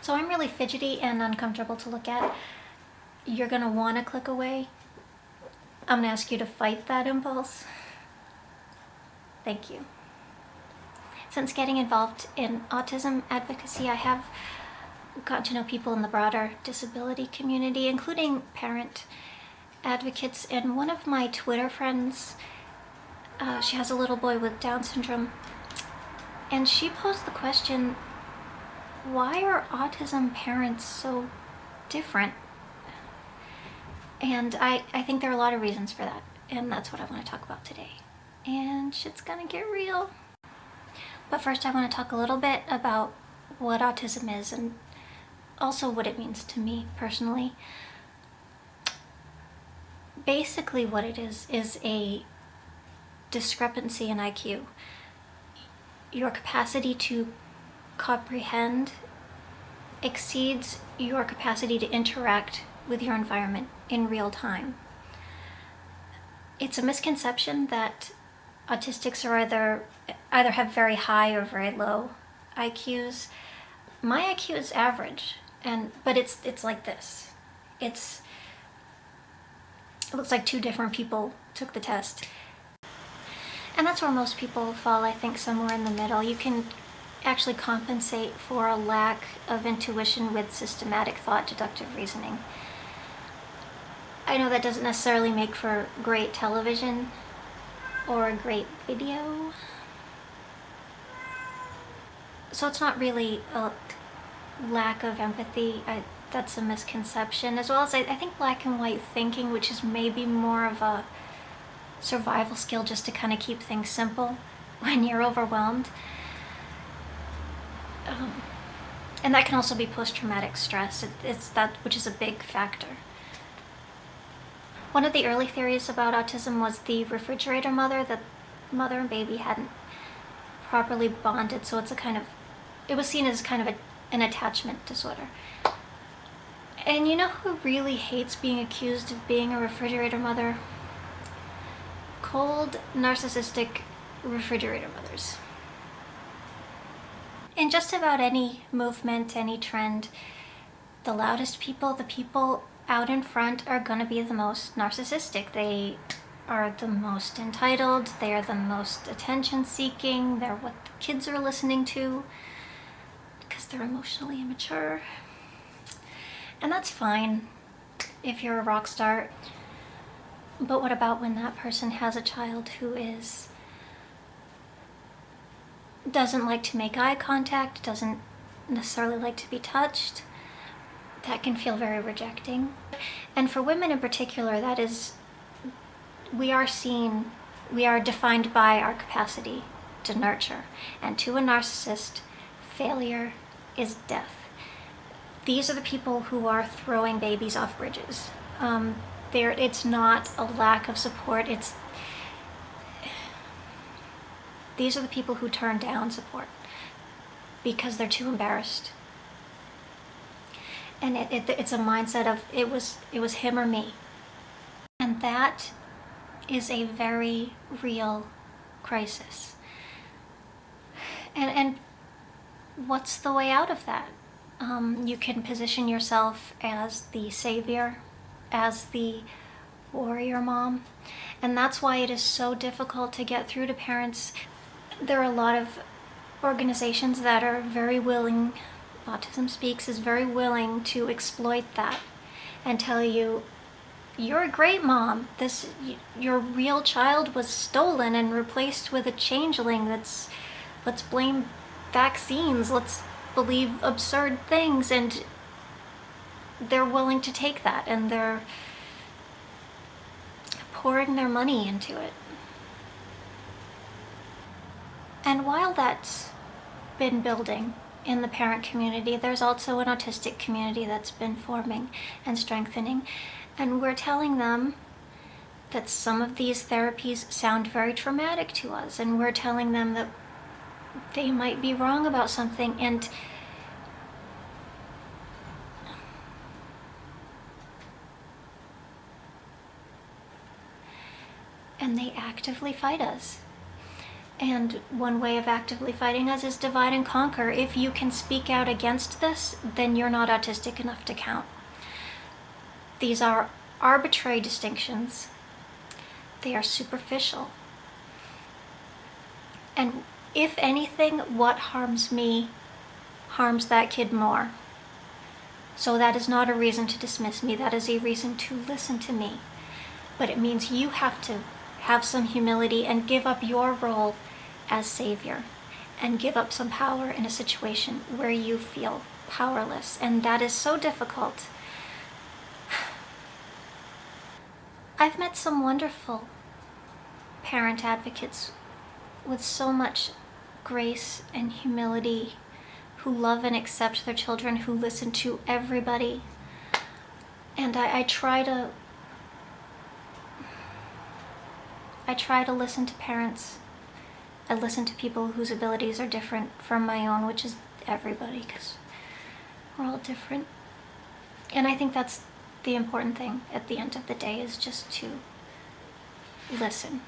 So I'm really fidgety and uncomfortable to look at. You're gonna wanna click away. I'm gonna ask you to fight that impulse. Thank you. Since getting involved in autism advocacy, I have gotten to know people in the broader disability community, including parent advocates. And one of my Twitter friends, she has a little boy with Down syndrome, and she posed the question, why are autism parents so different? And I think there are a lot of reasons for that, and that's what I want to talk about today. And shit's gonna get real. But first I want to talk a little bit about what autism is and also what it means to me personally. Basically what it is a discrepancy in IQ. Your capacity to comprehend exceeds your capacity to interact with your environment in real time. It's a misconception that autistics are either have very high or very low IQs. My IQ is average, but it's like this. It looks like two different people took the test. And that's where most people fall, I think, somewhere in the middle. You can actually compensate for a lack of intuition with systematic thought, deductive reasoning. I know that doesn't necessarily make for great television or a great video. So it's not really a lack of empathy. That's a misconception. As well as I think black and white thinking, which is maybe more of a survival skill just to kind of keep things simple when you're overwhelmed. And that can also be post-traumatic stress. It's that which is a big factor. One of the early theories about autism was the refrigerator mother, that mother and baby hadn't properly bonded, so it was seen as kind of an attachment disorder. And you know who really hates being accused of being a refrigerator mother? Cold, narcissistic refrigerator mothers. In just about any movement, any trend, the loudest people, the people out in front, are going to be the most narcissistic. They are the most entitled, they are the most attention-seeking, they're what the kids are listening to because they're emotionally immature. And that's fine if you're a rock star. But what about when that person has a child who doesn't like to make eye contact, doesn't necessarily like to be touched? That can feel very rejecting. And for women in particular, we are defined by our capacity to nurture. And to a narcissist, failure is death. These are the people who are throwing babies off bridges. It's not a lack of support, these are the people who turn down support because they're too embarrassed. And it's a mindset of it was him or me. And that is a very real crisis. And what's the way out of that? You can position yourself as the savior, as the warrior mom. And that's why it is so difficult to get through to parents. There are a lot of organizations that are very willing, Autism Speaks is very willing to exploit that and tell you, you're a great mom. Your real child was stolen and replaced with a changeling. Let's blame vaccines. Let's believe absurd things. And they're willing to take that, and they're pouring their money into it. And while that's been building in the parent community, there's also an autistic community that's been forming and strengthening. And we're telling them that some of these therapies sound very traumatic to us, and we're telling them that they might be wrong about something, and they actively fight us. And one way of actively fighting us is divide and conquer. If you can speak out against this, then you're not autistic enough to count. These are arbitrary distinctions. They are superficial. And if anything, what harms me harms that kid more. So that is not a reason to dismiss me. That is a reason to listen to me. But it means you have to have some humility and give up your role as savior and give up some power in a situation where you feel powerless. And that is so difficult. I've met some wonderful parent advocates with so much grace and humility, who love and accept their children, who listen to everybody. And I try to listen to parents. I listen to people whose abilities are different from my own, which is everybody, because we're all different. And I think that's the important thing at the end of the day, is just to listen.